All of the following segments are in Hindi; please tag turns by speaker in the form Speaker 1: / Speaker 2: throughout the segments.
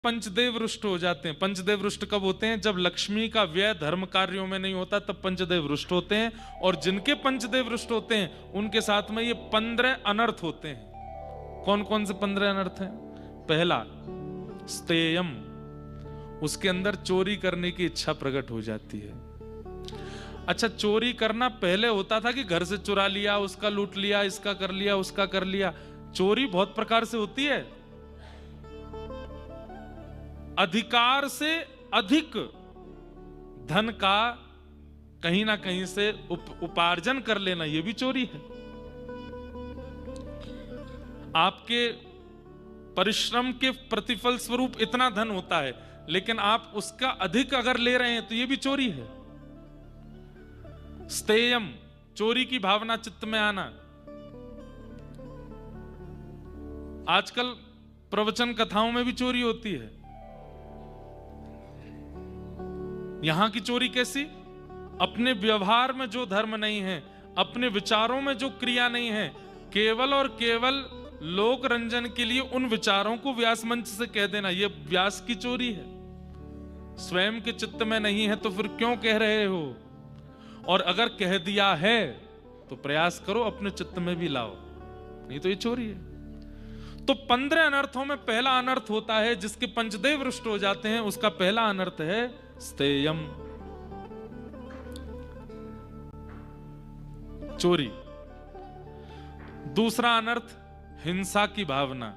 Speaker 1: पंचदेव रुष्ट हो जाते हैं। पंचदेव रुष्ट कब होते हैं? जब लक्ष्मी का व्यय धर्म कार्यों में नहीं होता, तब पंचदेव रुष्ट होते हैं। और जिनके पंचदेव रुष्ट होते हैं उनके साथ में ये 15 अनर्थ होते हैं। कौन कौन से 15 अनर्थ हैं? पहला, स्तेयम, उसके अंदर चोरी करने की इच्छा प्रकट हो जाती है। अच्छा, चोरी करना पहले होता था कि घर से चुरा लिया, उसका लूट लिया, इसका कर लिया, उसका कर लिया। चोरी बहुत प्रकार से होती है। अधिकार से अधिक धन का कहीं ना कहीं से उपार्जन कर लेना, यह भी चोरी है। आपके परिश्रम के प्रतिफल स्वरूप इतना धन होता है, लेकिन आप उसका अधिक अगर ले रहे हैं तो यह भी चोरी है। स्तेयम, चोरी की भावना चित्त में आना। आजकल प्रवचन कथाओं में भी चोरी होती है। यहां की चोरी कैसी? अपने व्यवहार में जो धर्म नहीं है, अपने विचारों में जो क्रिया नहीं है, केवल और केवल लोक रंजन के लिए उन विचारों को व्यास मंच से कह देना, यह व्यास की चोरी है। स्वयं के चित्त में नहीं है तो फिर क्यों कह रहे हो? और अगर कह दिया है तो प्रयास करो अपने चित्त में भी लाओ, नहीं तो ये चोरी है। तो 15 अनर्थों में पहला अनर्थ होता है जिसके पंचदेव रुष्ट हो जाते हैं, उसका पहला अनर्थ है स्तेयम, चोरी। दूसरा अनर्थ, हिंसा की भावना,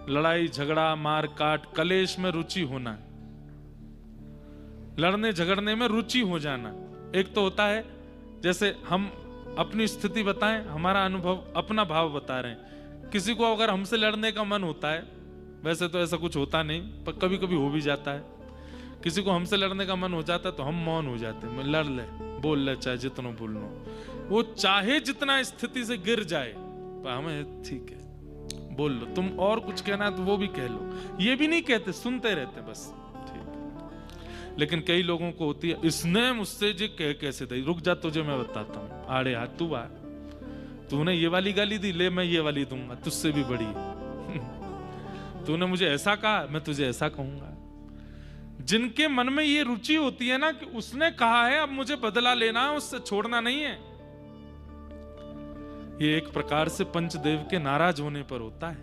Speaker 1: लड़ाई झगड़ा, मार काट, कलेश में रुचि होना, लड़ने झगड़ने में रुचि हो जाना। एक तो होता है, जैसे हम अपनी स्थिति बताएं, हमारा अनुभव, अपना भाव बता रहे हैं। किसी को अगर हमसे लड़ने का मन होता है, वैसे तो ऐसा कुछ होता नहीं पर कभी कभी हो भी जाता है, किसी को हमसे लड़ने का मन हो जाता है तो हम मौन हो जाते हैं। लड़ ले, बोल ले, चाहे जितना बोलना, वो चाहे जितना स्थिति से गिर जाए, पर हमें ठीक है, बोल लो, तुम और कुछ कहना है तो वो भी कह लो। ये भी नहीं कहते, सुनते रहते बस, ठीक है। लेकिन कई लोगों को होती है, इसने मुझसे जो कह कैसे दी, रुक जा तुझे मैं बताता हूँ, आड़े हाथ तू आ, तूने ये वाली गाली दी, ले मैं ये वाली दूंगा, तुझसे भी बड़ी। तूने मुझे ऐसा कहा, मैं तुझे ऐसा कहूंगा। जिनके मन में ये रुचि होती है ना कि उसने कहा है, अब मुझे बदला लेना है, उससे छोड़ना नहीं है, ये एक प्रकार से पंचदेव के नाराज होने पर होता है।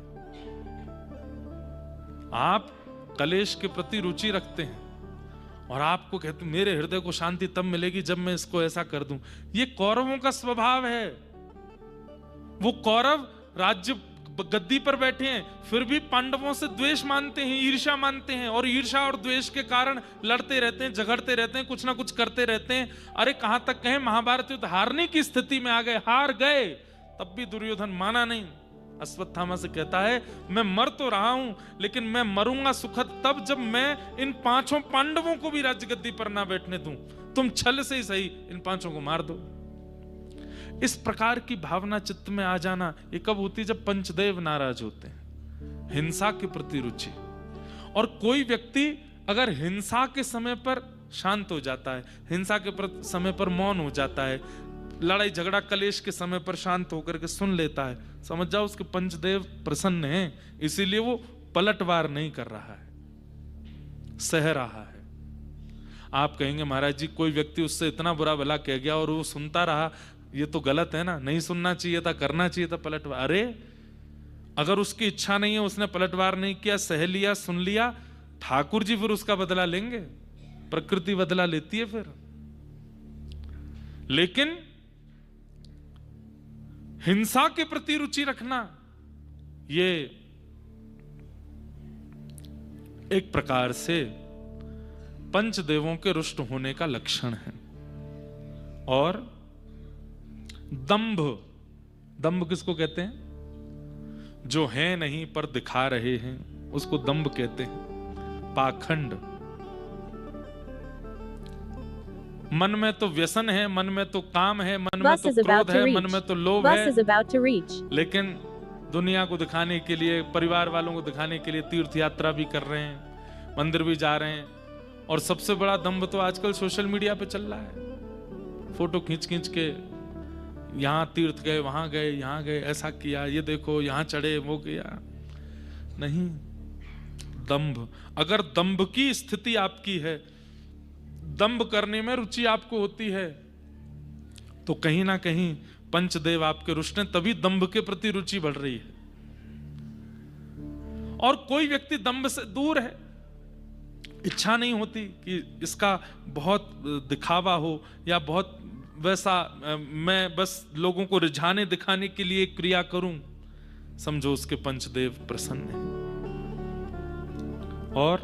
Speaker 1: आप कलेश के प्रति रुचि रखते हैं और आपको कहते मेरे हृदय को शांति तब मिलेगी जब मैं इसको ऐसा कर दूं। ये कौरवों का स्वभाव है। वो कौरव राज्य गद्दी पर बैठे हैं, फिर भी पांडवों से द्वेष मानते हैं, ईर्ष्या मानते हैं, और ईर्ष्या और द्वेष के कारण लड़ते रहते हैं, झगड़ते रहते हैं, कुछ ना कुछ करते रहते हैं। अरे कहां तक कहें, महाभारत युद्ध हारने की स्थिति में आ गए, हार गए, तब भी दुर्योधन माना नहीं। अश्वत्थामा से कहता है, मैं मर तो रहा हूं, लेकिन मैं मरूंगा सुखद तब जब मैं इन 5 पांडवों को भी राज्य गद्दी पर ना बैठने दूं। तुम छल से ही सही इन 5 को मार दो। इस प्रकार की भावना चित्त में आ जाना, ये कब होती है? जब पंचदेव नाराज होते हैं। हिंसा के प्रति रुचि। और कोई व्यक्ति अगर हिंसा के समय पर शांत हो जाता है, हिंसा के समय पर मौन हो जाता है, लड़ाई झगड़ा कलेश के समय पर शांत होकर के सुन लेता है, समझ जाओ उसके पंचदेव प्रसन्न हैं, इसीलिए वो पलटवार नहीं कर रहा है, सह रहा है। आप कहेंगे महाराज जी, कोई व्यक्ति उससे इतना बुरा भला कह गया और वो सुनता रहा, ये तो गलत है ना, नहीं सुनना चाहिए था, करना चाहिए था पलटवार। अरे अगर उसकी इच्छा नहीं है, उसने पलटवार नहीं किया, सह लिया, सुन लिया, ठाकुर जी फिर उसका बदला लेंगे, प्रकृति बदला लेती है फिर। लेकिन हिंसा के प्रति रुचि रखना, ये एक प्रकार से पंचदेवों के रुष्ट होने का लक्षण है। और दंभ, दंभ किसको कहते हैं? जो है नहीं पर दिखा रहे हैं, उसको दंभ कहते हैं। पाखंड, मन में तो व्यसन है, मन में तो काम है, मन में तो क्रोध है, मन में तो लोभ है, लेकिन दुनिया को दिखाने के लिए, परिवार वालों को दिखाने के लिए तीर्थ यात्रा भी कर रहे हैं, मंदिर भी जा रहे हैं। और सबसे बड़ा दंभ तो आजकल सोशल मीडिया पे चल रहा है, फोटो खींच खींच के यहां तीर्थ गए, वहां गए, यहां गए, ऐसा किया, ये देखो यहां चढ़े, वो किया। नहीं, दंभ। अगर दंभ की स्थिति आपकी है, दंभ करने में रुचि आपको होती है, तो कहीं ना कहीं पंचदेव आपके रुष्ट हैं, तभी दंभ के प्रति रुचि बढ़ रही है। और कोई व्यक्ति दंभ से दूर है, इच्छा नहीं होती कि इसका बहुत दिखावा हो या बहुत वैसा मैं बस लोगों को रिझाने दिखाने के लिए क्रिया करूं, समझो उसके पंचदेव प्रसन्न हैं। और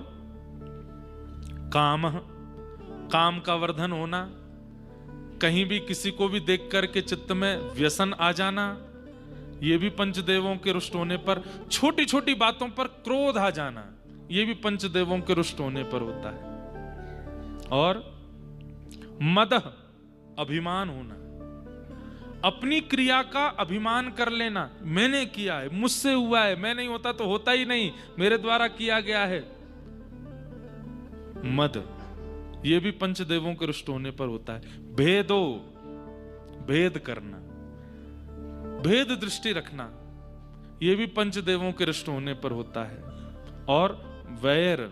Speaker 1: काम का वर्धन होना, कहीं भी किसी को भी देख करके चित्त में व्यसन आ जाना, ये भी पंचदेवों के रुष्ट होने पर। छोटी छोटी बातों पर क्रोध आ जाना, ये भी पंचदेवों के रुष्ट होने पर होता है। और मदह, अभिमान होना, अपनी क्रिया का अभिमान कर लेना, मैंने किया है, मुझसे हुआ है, मैं नहीं होता तो होता ही नहीं, मेरे द्वारा किया गया है। मद, ये भी पंचदेवों के रुष्ट होने पर होता है। भेदो, भेद करना, भेद दृष्टि रखना, ये भी पंचदेवों के रुष्ट होने पर होता है। और वैर,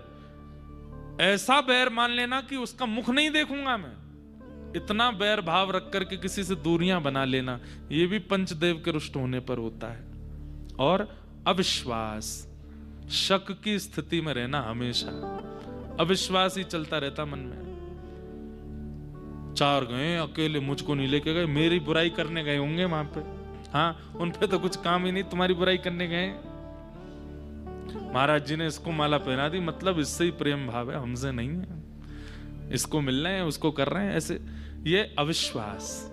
Speaker 1: ऐसा बैर मान लेना कि उसका मुख नहीं देखूंगा मैं, इतना बैर भाव रख करके किसी से दूरियां बना लेना, ये भी पंचदेव के रुष्ट होने पर होता है। और अविश्वास, शक की स्थिति में रहना, हमेशा अविश्वास ही चलता रहता मन में। चार गए अकेले, मुझको नहीं लेके गए, मेरी बुराई करने गए होंगे वहां पे, हाँ उन पे तो कुछ काम ही नहीं, तुम्हारी बुराई करने गए। महाराज जी ने इसको माला पहना दी, मतलब इससे ही प्रेम भाव है, हमसे नहीं है, इसको मिल रहे हैं, उसको कर रहे हैं, ऐसे ये अविश्वास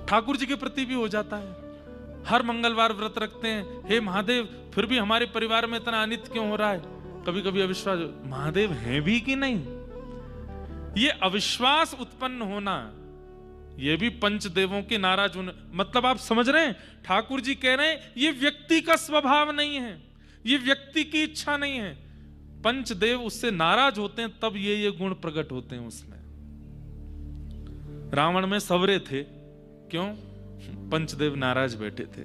Speaker 1: ठाकुर जी के प्रति भी हो जाता है। हर मंगलवार व्रत रखते हैं, हे महादेव फिर भी हमारे परिवार में इतना अनित क्यों हो रहा है, कभी कभी अविश्वास, महादेव हैं भी कि नहीं, ये अविश्वास उत्पन्न होना, ये भी पंचदेवों के नाराज होने। मतलब आप समझ रहे हैं, ठाकुर जी कह रहे हैं ये व्यक्ति का स्वभाव नहीं है, ये व्यक्ति की इच्छा नहीं है, पंचदेव उससे नाराज होते हैं, तब ये गुण प्रकट होते हैं उसमें। रावण में सबरे थे, क्यों? पंचदेव नाराज बैठे थे।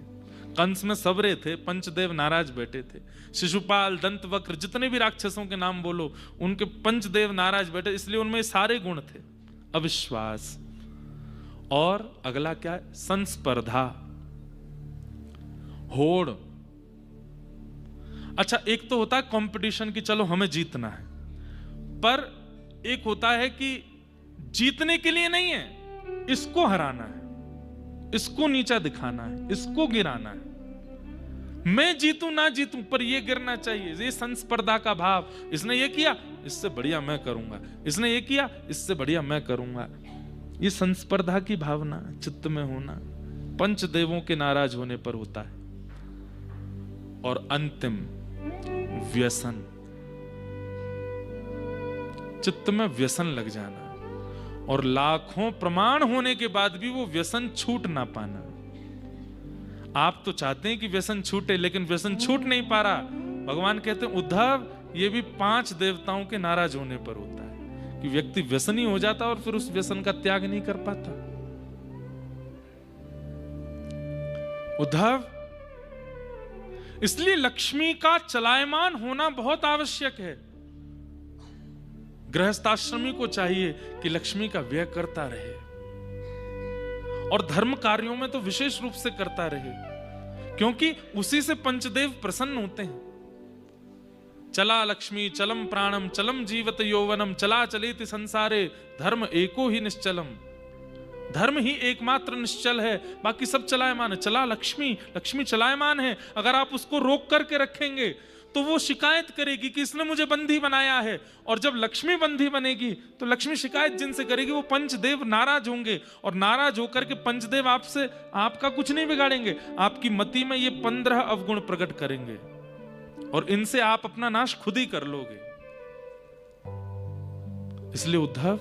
Speaker 1: कंस में सबरे थे, पंचदेव नाराज बैठे थे। शिशुपाल, दंतवक्र, जितने भी राक्षसों के नाम बोलो, उनके पंचदेव नाराज बैठे, इसलिए उनमें सारे गुण थे। अविश्वास। और अगला क्या है? संस्पर्धा, होड़। अच्छा, एक तो होता है कंपटीशन की चलो हमें जीतना है, पर एक होता है कि जीतने के लिए नहीं है, इसको हराना है, इसको नीचा दिखाना है, इसको गिराना है। मैं जीतूं ना जीतूं पर ये गिरना चाहिए, ये संस्पर्धा का भाव। इसने ये किया, इससे बढ़िया मैं करूंगा, इसने ये किया, इससे बढ़िया मैं करूंगा। ये संस्पर्धा की भावना चित्त में होना पंचदेवों के नाराज होने पर होता है। और अंतिम व्यसन, चित्त में व्यसन लग जाना, और लाखों प्रमाण होने के बाद भी वो व्यसन छूट ना पाना। आप तो चाहते हैं कि व्यसन छूटे, लेकिन व्यसन छूट नहीं पा रहा। भगवान कहते हैं उद्धव, ये भी 5 देवताओं के नाराज होने पर होता है कि व्यक्ति व्यसनी हो जाता और फिर उस व्यसन का त्याग नहीं कर पाता। उद्धव, इसलिए लक्ष्मी का चलायमान होना बहुत आवश्यक है। गृहस्थाश्रमी को चाहिए कि लक्ष्मी का व्यय करता रहे, और धर्म कार्यों में तो विशेष रूप से करता रहे, क्योंकि उसी से पंचदेव प्रसन्न होते हैं। चला लक्ष्मी चलम प्राणम चलम जीवत यौवनम चला चलेति संसारे धर्म एको ही निश्चलम। धर्म ही एकमात्र निश्चल है, बाकी सब चलायमान है। चला लक्ष्मी, लक्ष्मी चलायमान है। अगर आप उसको रोक करके रखेंगे तो वो शिकायत करेगी कि इसने मुझे बंधी बनाया है, और जब लक्ष्मी बंधी बनेगी तो लक्ष्मी शिकायत जिनसे करेगी, वो पंचदेव नाराज होंगे, और नाराज होकर के पंचदेव आपसे आपका कुछ नहीं बिगाड़ेंगे, आपकी मति में ये 15 अवगुण प्रकट करेंगे, और इनसे आप अपना नाश खुद ही कर लोगे। इसलिए उद्धव,